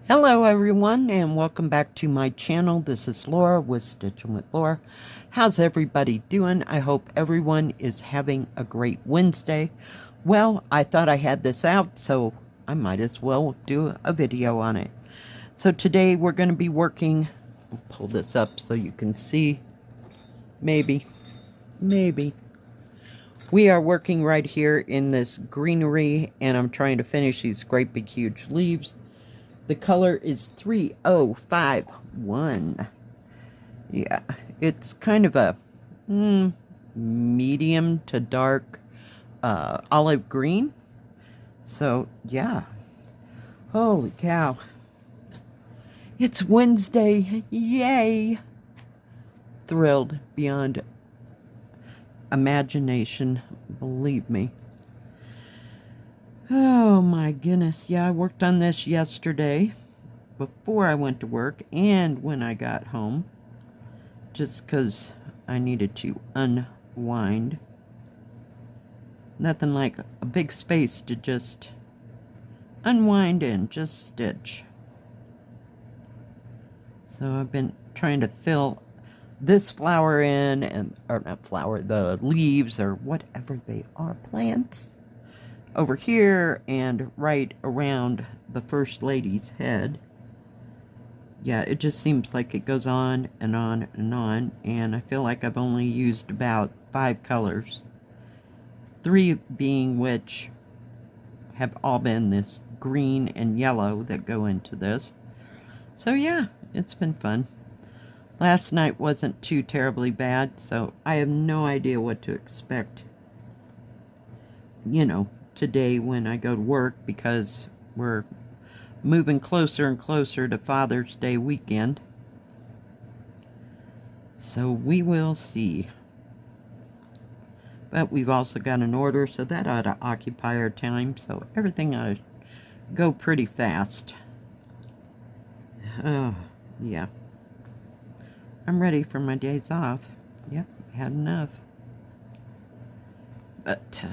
Hello everyone and welcome back to my channel. This is Laura with Stitchin with Laura. How's everybody doing? I hope everyone is having a great Wednesday. Well, I thought I had this out, so I might as well do a video on it. So today we're going to be working, I'll pull this up so you can see, maybe. We are working right here in this greenery and I'm trying to finish these great big huge leaves. The color is 3051. Yeah, it's kind of a medium to dark olive green. So, yeah. Holy cow. It's Wednesday. Yay. Thrilled beyond imagination. Believe me. Oh my goodness, yeah, I worked on this yesterday before I went to work and when I got home, just because I needed to unwind. Nothing like a big space to just unwind and just stitch. So I've been trying to fill this flower in, or not flower, the leaves or whatever they are, plants, over here and right around the First Lady's head. Yeah, it just seems like it goes on and on and on, and I feel like I've only used about 5 colors. 3 being which have all been this green and yellow that go into this. So yeah, it's been fun. Last night wasn't too terribly bad, so I have no idea what to expect, you know, today when I go to work, because we're moving closer and closer to Father's Day weekend. So we will see. But we've also got an order, so that ought to occupy our time, so everything ought to go pretty fast. Oh, yeah. I'm ready for my days off. Yep, had enough. But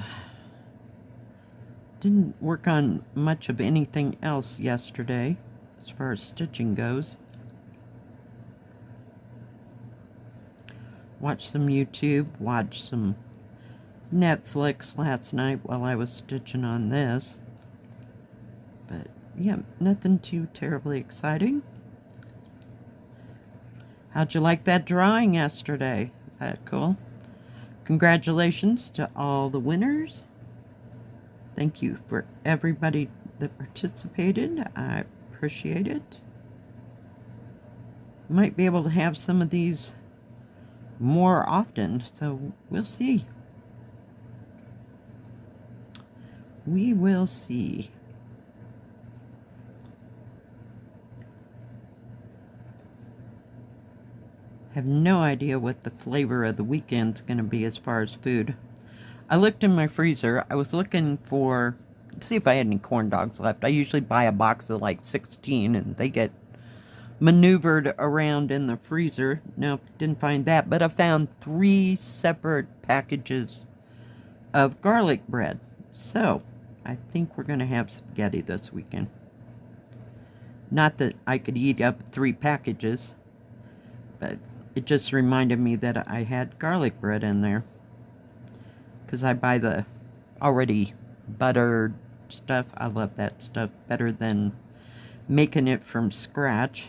didn't work on much of anything else yesterday as far as stitching goes. Watched some YouTube, watched some Netflix last night while I was stitching on this. But yeah, nothing too terribly exciting. How'd you like that drawing yesterday? Is that cool? Congratulations to all the winners. Thank you for everybody that participated. I appreciate it. Might be able to have some of these more often, so we'll see. We will see. Have no idea what the flavor of the weekend's going to be as far as food. I looked in my freezer. I was looking to see if I had any corn dogs left. I usually buy a box of like 16 and they get maneuvered around in the freezer. Nope, didn't find that. But I found 3 separate packages of garlic bread. So, I think we're going to have spaghetti this weekend. Not that I could eat up 3 packages, but it just reminded me that I had garlic bread in there. Because I buy the already buttered stuff. I love that stuff better than making it from scratch.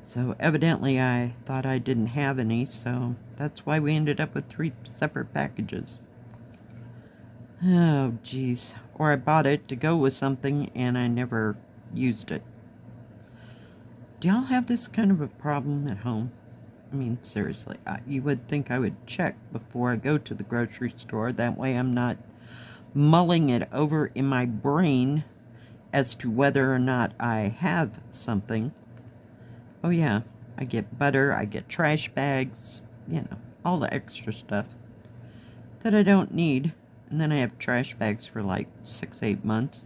So evidently I thought I didn't have any, so that's why we ended up with 3 separate packages. Oh, geez. Or I bought it to go with something and I never used it. Do y'all have this kind of a problem at home? I mean, seriously, you would think I would check before I go to the grocery store. That way I'm not mulling it over in my brain as to whether or not I have something. Oh yeah, I get butter, I get trash bags, you know, all the extra stuff that I don't need. And then I have trash bags for like 6-8 months.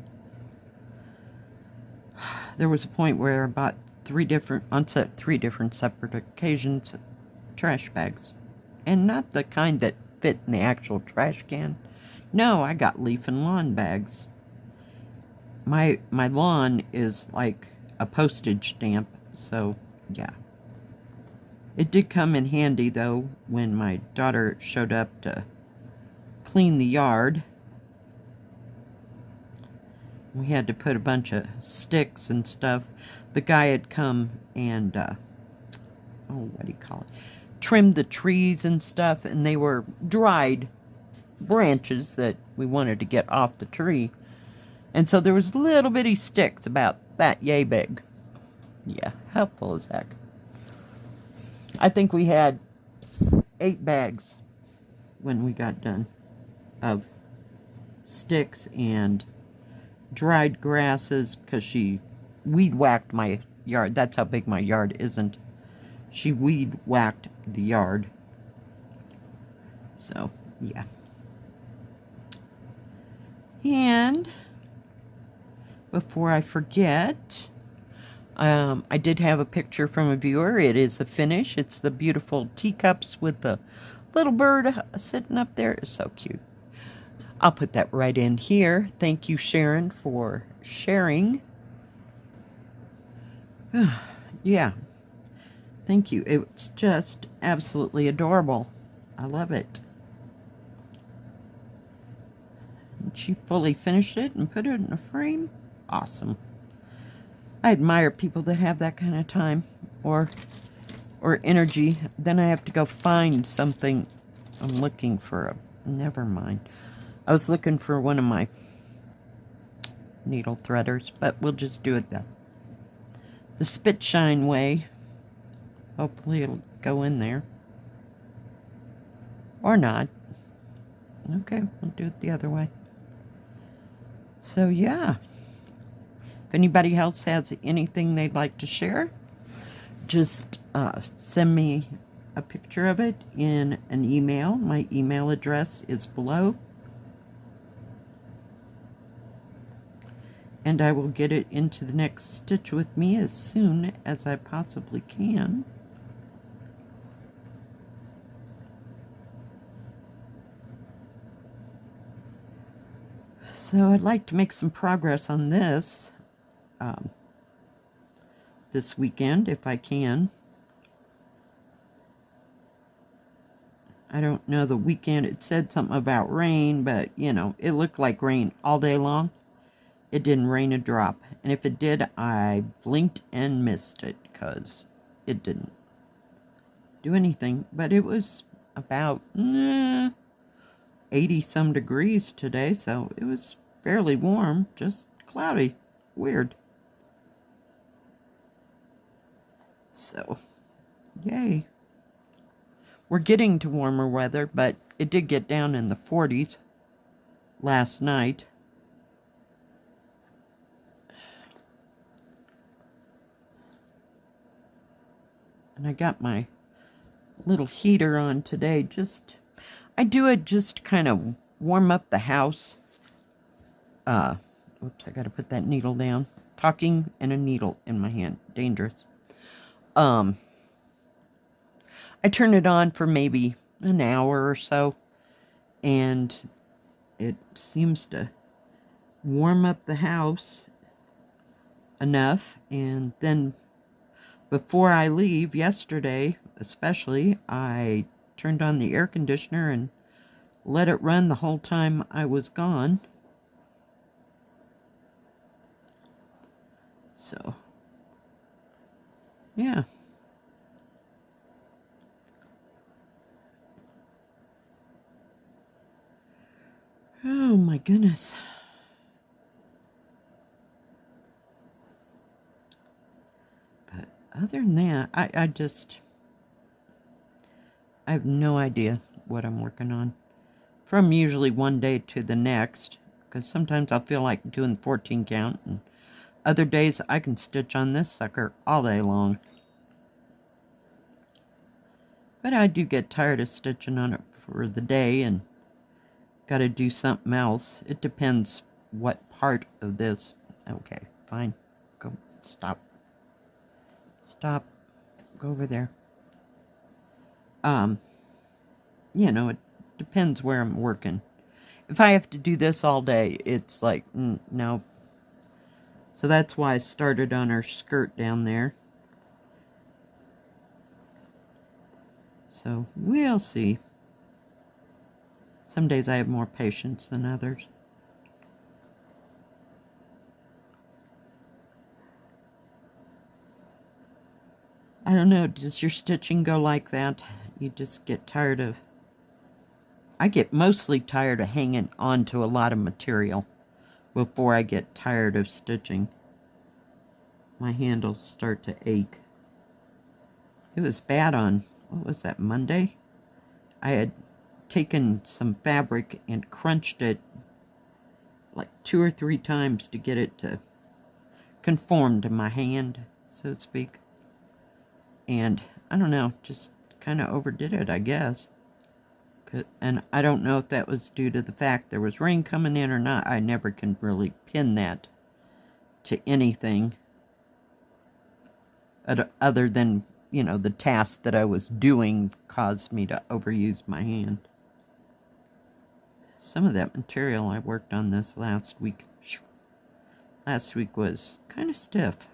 There was a point where I bought 3 different separate occasions, trash bags. And not the kind that fit in the actual trash can. No, I got leaf and lawn bags. My lawn is like a postage stamp, so yeah. It did come in handy though when my daughter showed up to clean the yard. We had to put a bunch of sticks and stuff. The guy had come and what do you call it? Trimmed the trees and stuff, and they were dried branches that we wanted to get off the tree. And so there was little bitty sticks about that yay big. Yeah, helpful as heck. I think we had 8 bags when we got done of sticks and dried grasses because she weed whacked my yard. That's how big my yard isn't. She weed whacked the yard. So, yeah. And before I forget, I did have a picture from a viewer. It is a finish. It's the beautiful teacups with the little bird sitting up there. It's so cute. I'll put that right in here. Thank you, Sharon, for sharing. Yeah. Thank you. It's just absolutely adorable. I love it. And she fully finished it and put it in a frame. Awesome. I admire people that have that kind of time or energy. Then I have to go find something. I'm looking for never mind. I was looking for one of my needle threaders, but we'll just do it the spit shine way. Hopefully it'll go in there. Or not. Okay, we'll do it the other way. So yeah. If anybody else has anything they'd like to share, just send me a picture of it in an email. My email address is below. And I will get it into the next stitch with me as soon as I possibly can. So I'd like to make some progress on this this weekend if I can. I don't know the weekend. It said something about rain, but you know, it looked like rain all day long. It didn't rain a drop. And if it did, I blinked and missed it because it didn't do anything. But it was about 80 some degrees today, so it was fairly warm, just cloudy. Weird. So, yay. We're getting to warmer weather, but it did get down in the 40s last night. And I got my little heater on today. I do it just to kind of warm up the house. Oops, I gotta put that needle down. Talking and a needle in my hand. Dangerous. I turn it on for maybe an hour or so. And it seems to warm up the house enough. And then before I leave, yesterday especially, I turned on the air conditioner and let it run the whole time I was gone. So, yeah. Oh my goodness. But other than that, I have no idea what I'm working on. From usually one day to the next, because sometimes I'll feel like doing 14 count, and other days I can stitch on this sucker all day long. But I do get tired of stitching on it for the day and got to do something else. It depends what part of this. Okay, fine. Go. Stop. Stop. Go over there. You know, it depends where I'm working. If I have to do this all day, it's like, no. So that's why I started on her skirt down there. So we'll see. Some days I have more patience than others. I don't know, does your stitching go like that? You just get tired of... I get mostly tired of hanging on to a lot of material before I get tired of stitching. My handles start to ache. It was bad on, what was that, Monday? I had taken some fabric and crunched it like 2 or 3 times to get it to conform to my hand, so to speak. And I don't know, just kind of overdid it, I guess. And I don't know if that was due to the fact there was rain coming in or not. I never can really pin that to anything other than, you know, the task that I was doing caused me to overuse my hand. Some of that material I worked on this last week. Last week was kind of stiff.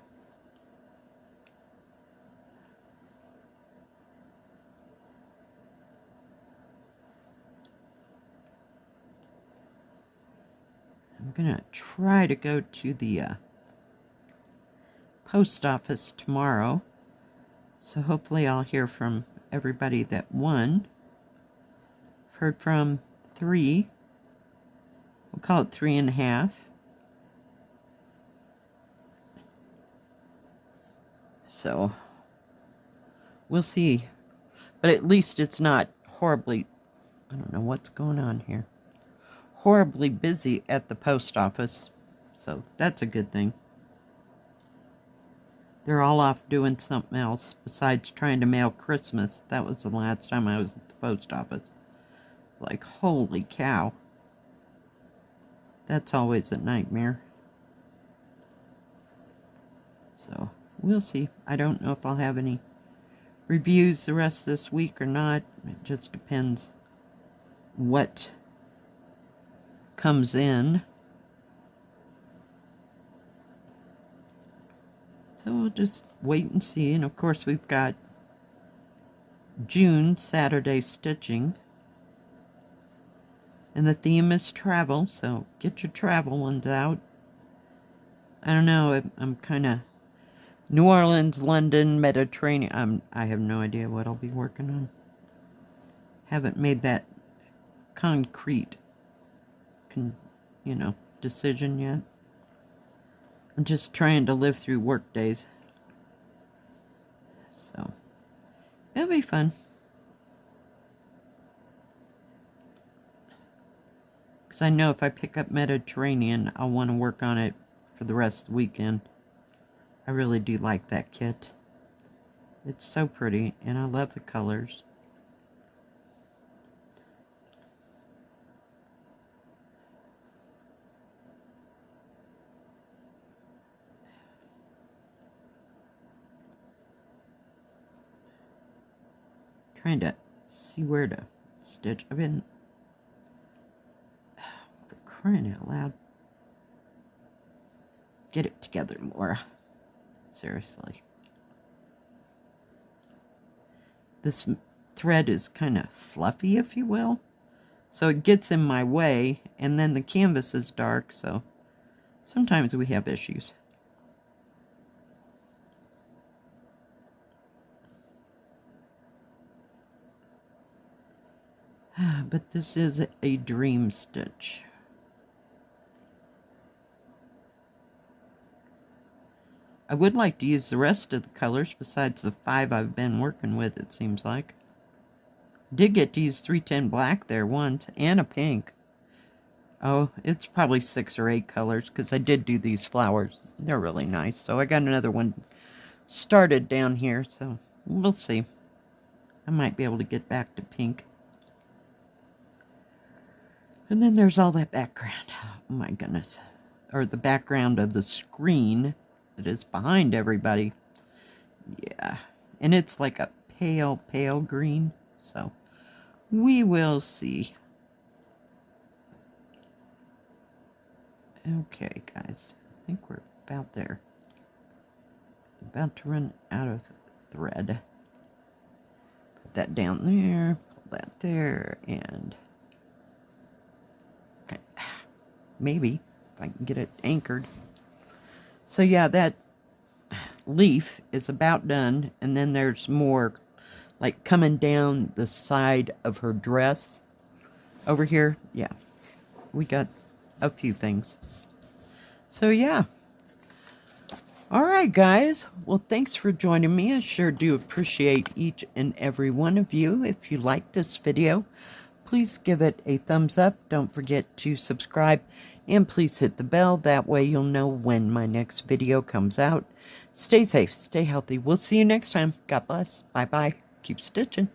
I'm gonna try to go to the post office tomorrow, so hopefully I'll hear from everybody that won. I've heard from 3. We'll call it 3.5. So we'll see, but at least it's not horribly, I don't know what's going on here, horribly busy at the post office, so that's a good thing. They're all off doing something else besides trying to mail Christmas. That was the last time I was at the post office. Like, holy cow. That's always a nightmare. So, we'll see. I don't know if I'll have any reviews the rest of this week or not. It just depends what comes in. So we'll just wait and see. And of course we've got June Saturday stitching. And the theme is travel, so get your travel ones out. I don't know, I'm kind of New Orleans, London, Mediterranean. I have no idea what I'll be working on. Haven't made that concrete, decision yet. I'm just trying to live through work days. So, it'll be fun. Because I know if I pick up Mediterranean, I'll want to work on it for the rest of the weekend. I really do like that kit. It's so pretty, and I love the colors. Trying to see where to stitch. I've been, for crying out loud. Get it together, Laura. Seriously. This thread is kind of fluffy, if you will. So it gets in my way, and then the canvas is dark, so sometimes we have issues. But this is a dream stitch. I would like to use the rest of the colors besides the 5 I've been working with, it seems like. Did get to use 310 black there once, and a pink. Oh, it's probably 6 or 8 colors, because I did do these flowers. They're really nice. So I got another one started down here, so we'll see. I might be able to get back to pink. And then there's all that background. Oh my goodness. Or the background of the screen that is behind everybody. Yeah. And it's like a pale, pale green. So we will see. Okay, guys. I think we're about there. About to run out of thread. Put that down there, pull that there, and okay. Maybe if I can get it anchored. So yeah, that leaf is about done, and then there's more like coming down the side of her dress over here. Yeah, we got a few things. So yeah. Alright guys, well thanks for joining me. I sure do appreciate each and every one of you. If you liked this video, please give it a thumbs up. Don't forget to subscribe, and please hit the bell. That way you'll know when my next video comes out. Stay safe, stay healthy. We'll see you next time. God bless. Bye bye. Keep stitching.